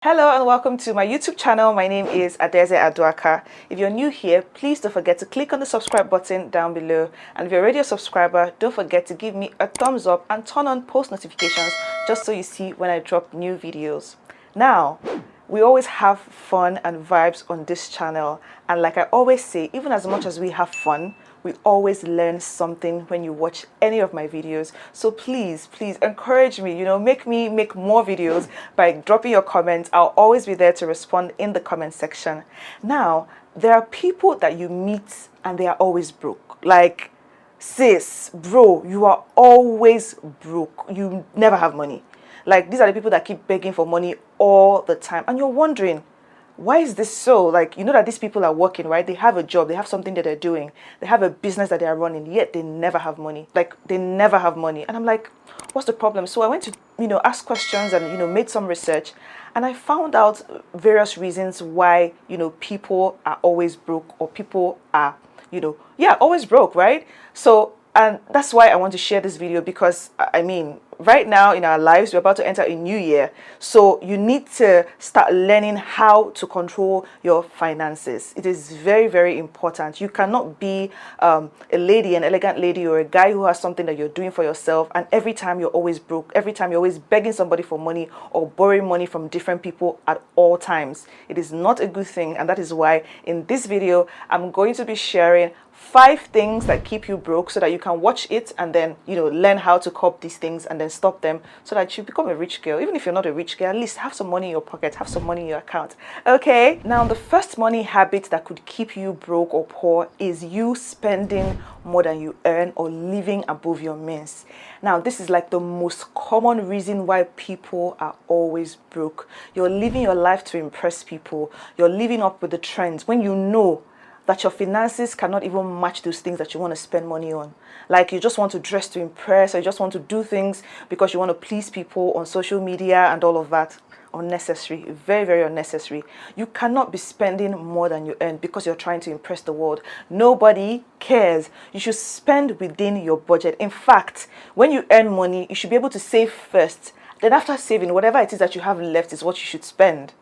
Hello and welcome to my YouTube channel. My name is Adeze Aduaka. If you're new here, please don't forget to click on the subscribe button down below. And if you're already a subscriber, don't forget to give me a thumbs up and turn on post notifications just so you see when I drop new videos. Now, we always have fun and vibes on this channel. And like I always say, even as much as we have fun, we always learn something when you watch any of my videos. So please encourage me, make me make more videos by dropping your comments. I'll always be there to respond in the comment section. Now, there are people that you meet and they are always broke. Like, sis, bro, you are always broke. You never have money. Like, these are the people that keep begging for money all the time. And you're wondering, why is this so? Like, you know that these people are working, right? They have a job, they have something that they're doing, they have a business that they are running, yet they never have money. Like, they never have money. And I'm like, what's the problem? So I went to, ask questions and, made some research. And I found out various reasons why, people are always broke or people are, always broke, right? So, and that's why I want to share this video because, right now in our lives, we're about to enter a new year. So you need to start learning how to control your finances. It is very, very important. You cannot be a lady, an elegant lady, or a guy who has something that you're doing for yourself, and every time you're always broke, every time you're always begging somebody for money or borrowing money from different people at all times. It is not a good thing, and that is why in this video, I'm going to be sharing 5 things that keep you broke so that you can watch it and then, learn how to cope these things and then stop them so that you become a rich girl. Even if you're not a rich girl, at least have some money in your pocket, have some money in your account. Okay, now the first money habit that could keep you broke or poor is you spending more than you earn or living above your means. Now, this is like the most common reason why people are always broke. You're living your life to impress people. You're living up with the trends when you know that your finances cannot even match those things that you want to spend money on. Like, you just want to dress to impress, or you just want to do things because you want to please people on social media and all of that. Unnecessary, very, very unnecessary. You cannot be spending more than you earn because you're trying to impress the world. Nobody cares. You should spend within your budget. In fact, when you earn money, you should be able to save first. Then after saving, whatever it is that you have left is what you should spend.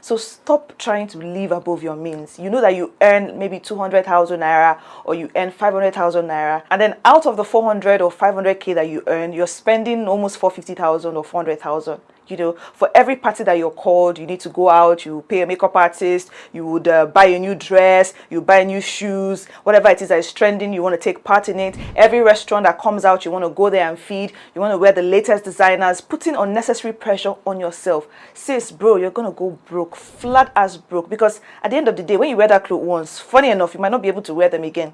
So stop trying to live above your means. You know that you earn maybe 200,000 naira or you earn 500,000 naira. And then out of the 400 or 500k that you earn, you're spending almost 450,000 or 400,000. For every party that you're called, you need to go out, you pay a makeup artist, you would buy a new dress, you buy new shoes, whatever it is that is trending, you want to take part in it. Every restaurant that comes out, you want to go there and feed, you want to wear the latest designers, putting unnecessary pressure on yourself. Sis, bro, you're going to go broke, flat as broke, because at the end of the day, when you wear that clothes once, funny enough, you might not be able to wear them again.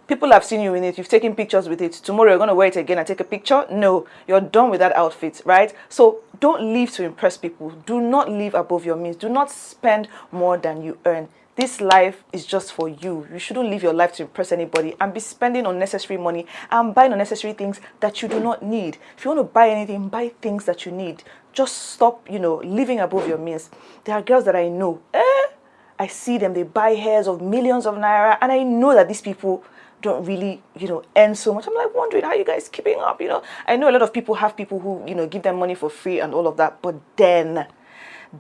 People have seen you in it, you've taken pictures with it. Tomorrow you're going to wear it again and take a picture? No, you're done with that outfit, right? So don't live to impress people. Do not live above your means. Do not spend more than you earn. This life is just for you. You shouldn't live your life to impress anybody and be spending unnecessary money and buying unnecessary things that you do not need. If you want to buy anything, buy things that you need. Just stop, living above your means. There are girls that I know. I see them, they buy hairs of millions of naira, and I know that these people don't really, earn so much. I'm like wondering how you guys keeping up, I know a lot of people have people who, give them money for free and all of that, but then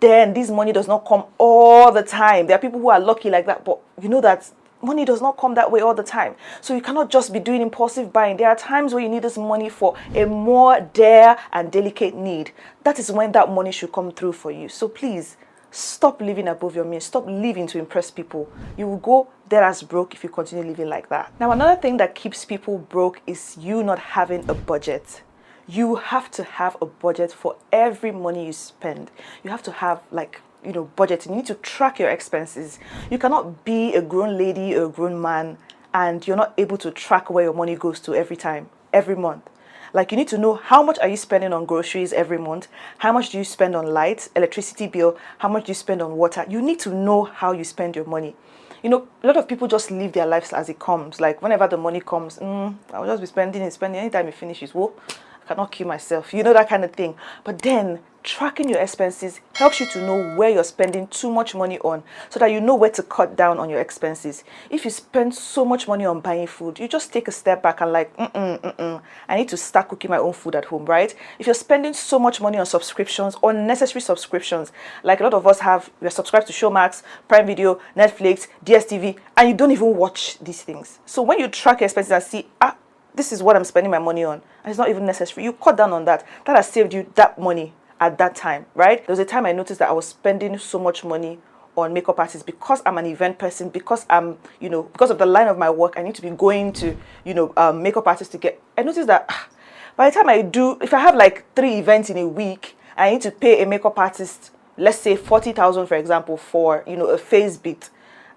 this money does not come all the time. There are people who are lucky like that, but you know that money does not come that way all the time. So you cannot just be doing impulsive buying. There are times where you need this money for a more dire and delicate need. That is when that money should come through for you. So please, stop living above your means. Stop living to impress people. You will go there as broke if you continue living like that. Now, another thing that keeps people broke is you not having a budget. You have to have a budget for every money you spend. You have to have budgeting. You need to track your expenses. You cannot be a grown lady or a grown man and you're not able to track where your money goes to every month. Like, you need to know how much are you spending on groceries every month, how much do you spend on lights, electricity bill, how much do you spend on water. You need to know how you spend your money. A lot of people just live their lives as it comes. Like, whenever the money comes, I'll just be spending anytime it finishes. Whoa, I cannot kill myself, that kind of thing. But then tracking your expenses helps you to know where you're spending too much money on, so that you know where to cut down on your expenses. If you spend so much money on buying food, you just take a step back and like, I need to start cooking my own food at home, right? If you're spending so much money on subscriptions, unnecessary subscriptions, like a lot of us have, we're subscribed to Showmax, Prime Video, Netflix, DSTV, and you don't even watch these things. So when you track your expenses and see, this is what I'm spending my money on, and it's not even necessary, you cut down on that. That has saved you that money at that time, right? There was a time I noticed that I was spending so much money on makeup artists because I'm an event person, because I'm, because of the line of my work, I need to be going to, makeup artists to get. I noticed that by the time if I have like 3 events in a week, I need to pay a makeup artist, let's say 40,000, for example, for, a face beat,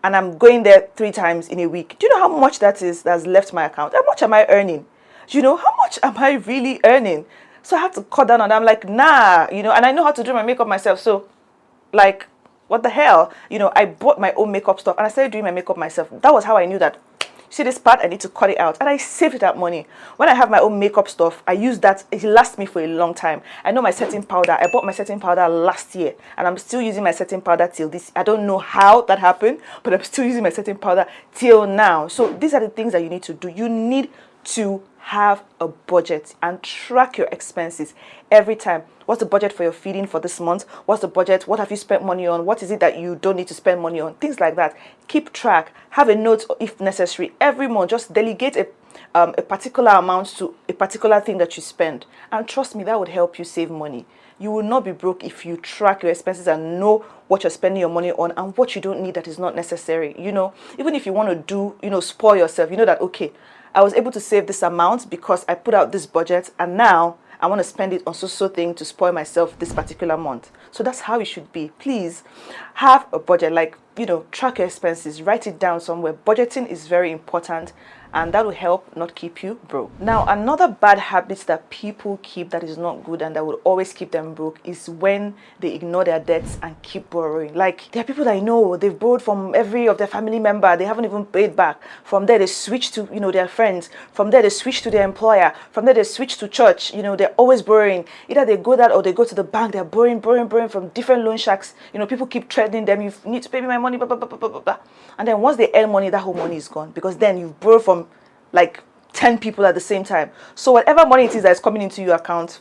and I'm going there 3 times in a week. Do you know how much that is that's left my account? How much am I earning? How much am I really earning? So I had to cut down on that. I'm like, nah, and I know how to do my makeup myself. So, like, what the hell? I bought my own makeup stuff and I started doing my makeup myself. That was how I knew that, see this part, I need to cut it out. And I saved that money. When I have my own makeup stuff, I use that. It lasts me for a long time. I know my setting powder. I bought my setting powder last year and I'm still using my setting powder till this. I don't know how that happened, but I'm still using my setting powder till now. So these are the things that you need to do. You need to have a budget and track your expenses every time. What's the budget for your feeding for this month? What's the budget? What have you spent money on? What is it that you don't need to spend money on? Things like that. Keep track. Have a note if necessary. Every month, just delegate a particular amount to a particular thing that you spend. And trust me, that would help you save money. You will not be broke if you track your expenses and know what you're spending your money on and what you don't need that is not necessary. Even if you want to spoil yourself, that, okay, I was able to save this amount because I put out this budget and now I want to spend it on so thing to spoil myself this particular month. So that's how it should be. Please have a budget, like, track your expenses, write it down somewhere. Budgeting is very important and that will help not keep you broke. Now, another bad habit that people keep that is not good and that will always keep them broke is when they ignore their debts and keep borrowing. Like, there are people that I know, they've borrowed from every of their family member, they haven't even paid back. From there, they switch to, their friends. From there, they switch to their employer. From there, they switch to church. They're always borrowing. Either they go that or they go to the bank, they're borrowing from different loan sharks. People keep threatening them, you need to pay me my money, blah, blah, blah, blah, blah, blah. And then once they earn money, that whole money is gone because then you've borrowed from like 10 people at the same time. So whatever money it is that is coming into your account,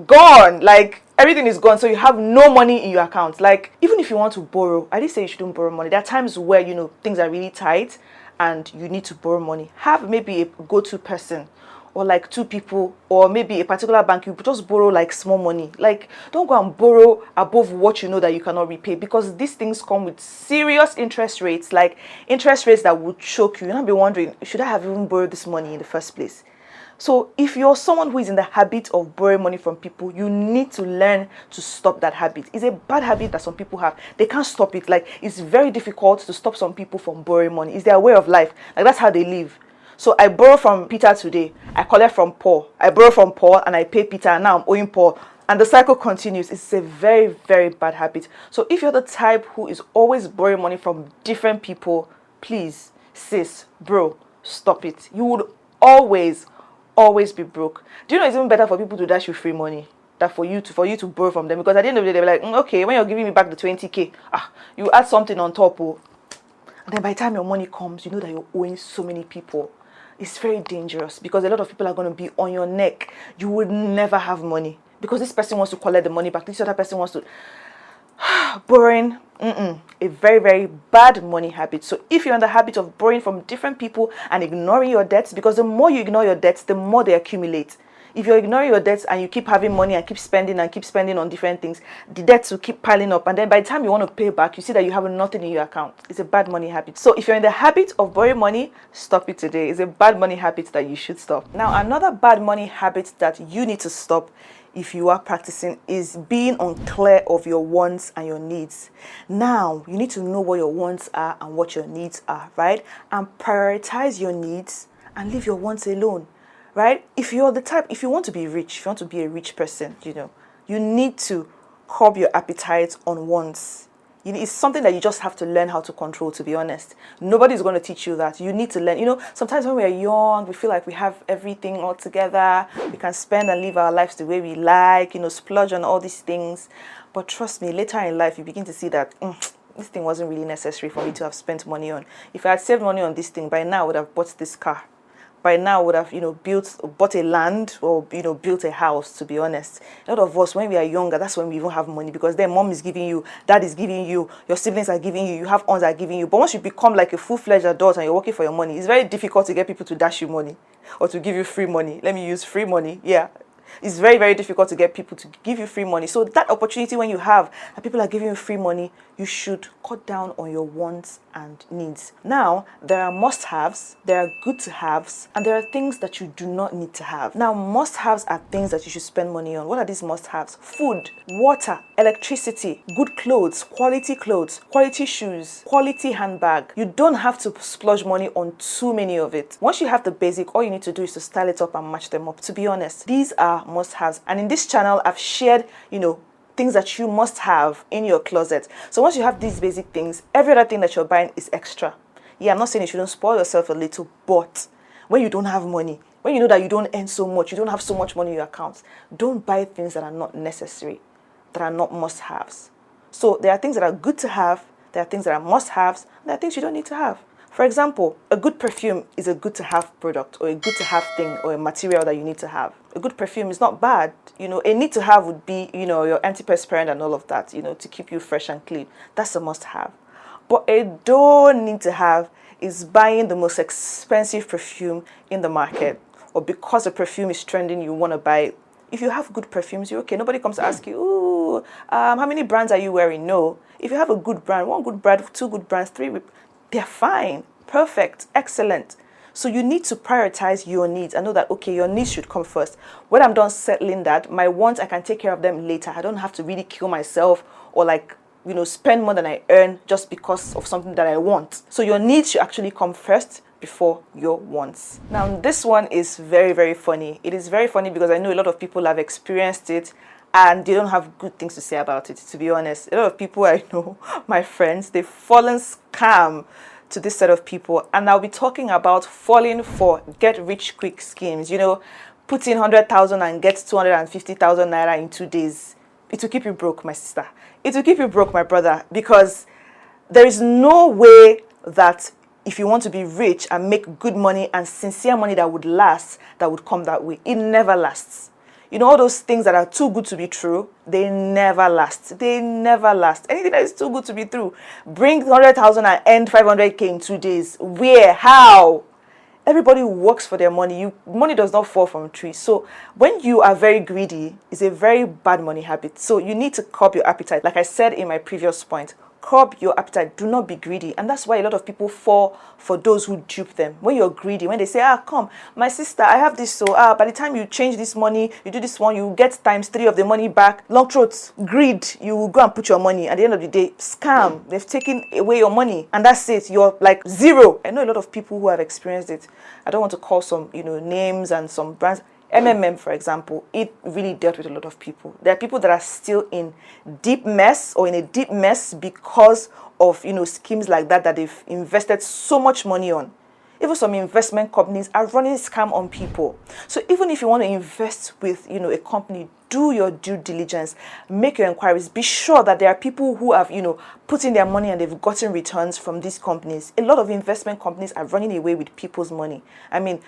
gone. Like, everything is gone. So you have no money in your account. Like, even if you want to borrow, I didn't say you shouldn't borrow money. There are times where, things are really tight and you need to borrow money. Have maybe a go-to person or like 2 people or maybe a particular bank. You just borrow like small money. Like, don't go and borrow above what you know that you cannot repay, because these things come with serious interest rates, like interest rates that would choke you. You'll not be wondering, should I have even borrowed this money in the first place? So if you're someone who is in the habit of borrowing money from people, you need to learn to stop that habit. It's a bad habit that some people have. They can't stop it. Like, it's very difficult to stop some people from borrowing money. It's their way of life. Like, that's how they live. So I borrow from Peter today, I collect from Paul. I borrow from Paul and I pay Peter, and now I'm owing Paul. And the cycle continues. It's a very, very bad habit. So if you're the type who is always borrowing money from different people, please, sis, bro, stop it. You would always be broke. Do you know it's even better for people to dash you free money than for you to borrow from them? Because at the end of the day, they're like, okay, when you're giving me back the 20k, you add something on top. And then by the time your money comes, you know that you're owing so many people. It's very dangerous because a lot of people are going to be on your neck. You would never have money because this person wants to collect the money back. This other person wants to... Borrowing, a very, very bad money habit. So if you're in the habit of borrowing from different people and ignoring your debts, because the more you ignore your debts, the more they accumulate. If you're ignoring your debts and you keep having money and keep spending on different things, the debts will keep piling up. And then by the time you want to pay back, you see that you have nothing in your account. It's a bad money habit. So if you're in the habit of borrowing money, stop it today. It's a bad money habit that you should stop. Now, another bad money habit that you need to stop if you are practicing is being unclear of your wants and your needs. Now, you need to know what your wants are and what your needs are, right? And prioritize your needs and leave your wants alone. Right? If you're the type, if you want to be rich, if you want to be a rich person, you need to curb your appetite on wants. It's something that you just have to learn how to control, to be honest. Nobody's going to teach you that. You need to learn. Sometimes when we're young, we feel like we have everything all together. We can spend and live our lives the way we like, splurge on all these things. But trust me, later in life, you begin to see that this thing wasn't really necessary for me to have spent money on. If I had saved money on this thing, by now I would have bought this car. By now I would have, bought a land or, built a house, to be honest. A lot of us, when we are younger, that's when we even have money, because then mom is giving you, dad is giving you, your siblings are giving you, you have aunts are giving you. But once you become like a full-fledged adult and you're working for your money, it's very difficult to get people to dash you money or to give you free money. Let me use free money. Yeah. It's very, very difficult to get people to give you free money. So that opportunity, when you have and people are giving you free money, you should cut down on your wants and needs. Now, there are must-haves, there are good-to-haves, and there are things that you do not need to have. Now, must-haves are things that you should spend money on. What are these must-haves? Food, water, electricity, good clothes, quality shoes, quality handbag. You don't have to splurge money on too many of it. Once you have the basic, all you need to do is to style it up and match them up. To be honest, these are must-haves. And in this channel, I've shared, things that you must have in your closet. So once you have these basic things, every other thing that you're buying is extra. Yeah, I'm not saying you shouldn't spoil yourself a little, but when you don't have money, when you know that you don't earn so much, you don't have so much money in your accounts, don't buy things that are not necessary, that are not must-haves. So there are things that are good to have, there are things that are must-haves, and there are things you don't need to have. For example, a good perfume is a good-to-have product, or a good-to-have thing, or a material that you need to have. A good perfume is not bad. A need-to-have would be, your antiperspirant and all of that, to keep you fresh and clean. That's a must-have. But a don't need-to-have is buying the most expensive perfume in the market, or because a perfume is trending, you want to buy it. If you have good perfumes, you're okay. Nobody comes to ask you, ooh, how many brands are you wearing? No. If you have a good brand, one good brand, two good brands, three, they're fine, perfect, excellent. So you need to prioritize your needs and know that, okay, your needs should come first. When I'm done settling that, my wants, I can take care of them later. I don't have to really kill myself or spend more than I earn just because of something that I want. So your needs should actually come first before your wants. Now, this one is very, very funny. It is very funny because I know a lot of people have experienced it and they don't have good things to say about it, to be honest. A lot of people I know, my friends, they've fallen scam to this set of people. And I'll be talking about falling for get-rich-quick schemes. Put in 100,000 and get 250,000 naira in 2 days. It will keep you broke, my sister. It will keep you broke, my brother, because there is no way that if you want to be rich and make good money and sincere money that would last, that would come that way. It never lasts. All those things that are too good to be true, they never last. They never last. Anything that is too good to be true. Bring 100,000 and end 500k in 2 days. Where? How? Everybody works for their money. Money does not fall from trees. So when you are very greedy, it's a very bad money habit. So you need to curb your appetite. Like I said in my previous point, curb your appetite. Do not be greedy. And that's why a lot of people fall for those who dupe them. When you're greedy, when they say, come, my sister, I have this, so by the time you change this money, you do this one, you get ×3 of the money back. Long throats, greed, you will go and put your money. At the end of the day, scam, they've taken away your money. And that's it, you're like zero. I know a lot of people who have experienced it. I don't want to call some, names and some brands. MMM, for example, it really dealt with a lot of people. There are people that are still in deep mess or in a deep mess because of, schemes like that they've invested so much money on. Even some investment companies are running scam on people. So even if you want to invest with, a company, do your due diligence, make your inquiries, be sure that there are people who have, put in their money and they've gotten returns from these companies. A lot of investment companies are running away with people's money. I mean,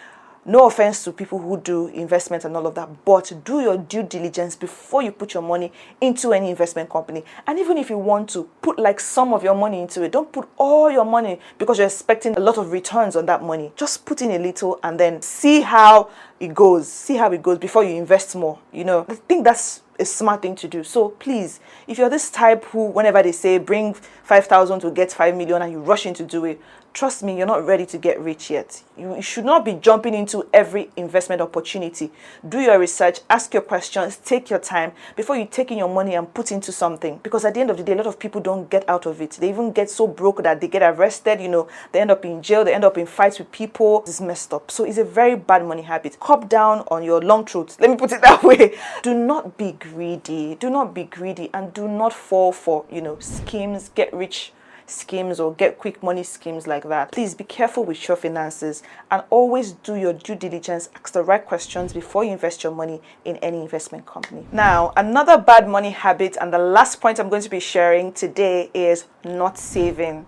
no offense to people who do investments and all of that, but do your due diligence before you put your money into any investment company. And even if you want to put some of your money into it, don't put all your money because you're expecting a lot of returns on that money. Just put in a little and then see how it goes. See how it goes before you invest more. I think that's a smart thing to do. So please, if you're this type who, whenever they say bring 5,000 to get 5 million and you rush in to do it, trust me, you're not ready to get rich yet. You should not be jumping into every investment opportunity. Do your research, ask your questions, take your time before you take in your money and put into something. Because at the end of the day, a lot of people don't get out of it. They even get so broke that they get arrested, they end up in jail, they end up in fights with people. It's messed up. So it's a very bad money habit. Cut down on your long throats. Let me put it that way. Do not be greedy. greedy. Do not be greedy, and do not fall for, schemes, get rich schemes or get quick money schemes like that. Please be careful with your finances and always do your due diligence. Ask the right questions before you invest your money in any investment company. Now, another bad money habit, and the last point I'm going to be sharing today, is not saving.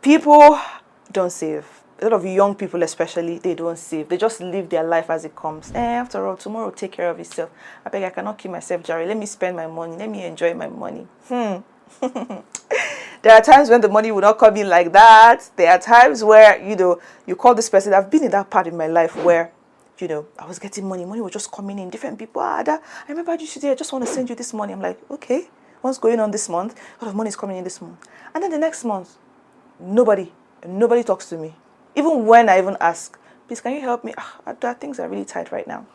People don't save. A lot of young people especially, they don't save. They just live their life as it comes. After all, tomorrow, take care of yourself. I beg, I cannot keep myself, Jerry. Let me spend my money. Let me enjoy my money. There are times when the money will not come in like that. There are times where, you call this person. I've been in that part in my life where, I was getting money. Money was just coming in. Different people. I remember you today. I just want to send you this money. I'm like, okay, what's going on this month? A lot of money is coming in this month. And then the next month, nobody talks to me. Even when I even ask, please, can you help me? Things are really tight right now.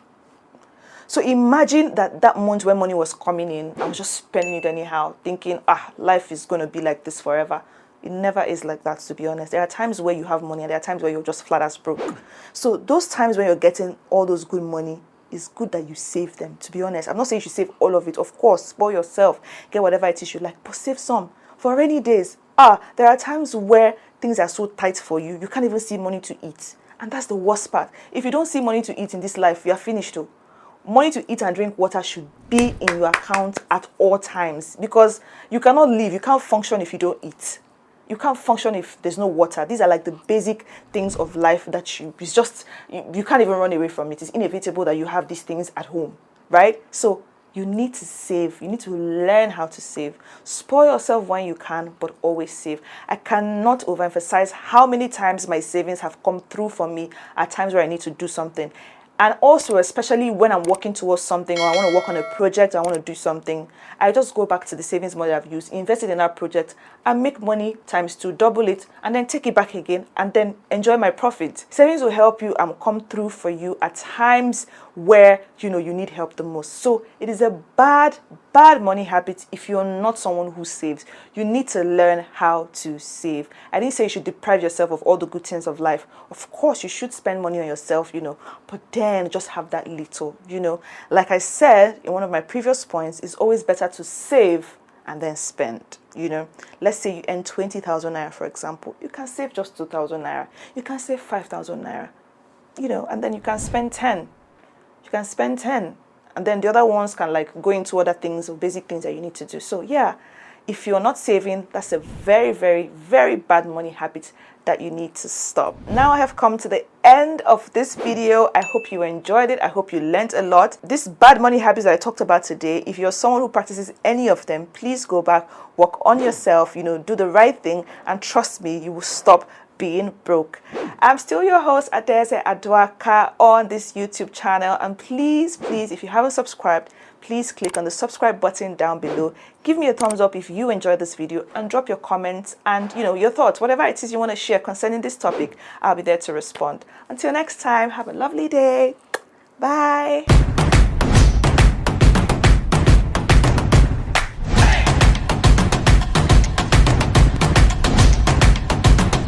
So imagine that month when money was coming in, I was just spending it anyhow, thinking, life is going to be like this forever. It never is like that, to be honest. There are times where you have money and there are times where you're just flat as broke. So those times when you're getting all those good money, it's good that you save them, to be honest. I'm not saying you should save all of it. Of course, spoil yourself, get whatever it is you like, but save some for rainy days. There are times where things are so tight for you, you can't even see money to eat. And that's the worst part. If you don't see money to eat in this life, you are finished too. Money to eat and drink water should be in your account at all times, because you cannot live, you can't function if you don't eat. You can't function if there's no water. These are like the basic things of life that you can't even run away from it. It's inevitable that you have these things at home, right? So you need to save. You need to learn how to save. Spoil yourself when you can, but always save. I cannot overemphasize how many times my savings have come through for me at times where I need to do something. And also, especially when I'm working towards something, or I want to work on a project, I want to do something, I just go back to the savings money I've used, invest it in that project, and make money times 2, double it, and then take it back again, and then enjoy my profit. Savings will help you and come through for you at times where you need help the most. So it is a bad money habit if you're not someone who saves. You need to learn how to save. I didn't say you should deprive yourself of all the good things of life. Of course, you should spend money on yourself, but then just have that little, Like I said in one of my previous points, it's always better to save and then spend. Let's say you earn 20,000 naira, for example. You can save just 2,000 naira. You can save 5,000 naira, and then you can spend 10. You can spend 10. And then the other ones can go into other things or basic things that you need to do. So yeah, if you're not saving, that's a very, very, very bad money habit that you need to stop. Now I have come to the end of this video. I hope you enjoyed it. I hope you learned a lot. These bad money habits that I talked about today, if you're someone who practices any of them, please go back, work on yourself, do the right thing, and trust me, you will stop being broke. I'm still your host, Adeze Aduaka, on this YouTube channel, and please, if you haven't subscribed, please click on the subscribe button down below. Give me a thumbs up if you enjoyed this video, and drop your comments and your thoughts, whatever it is you want to share concerning this topic. I'll be there to respond. Until next time, have a lovely day. Bye.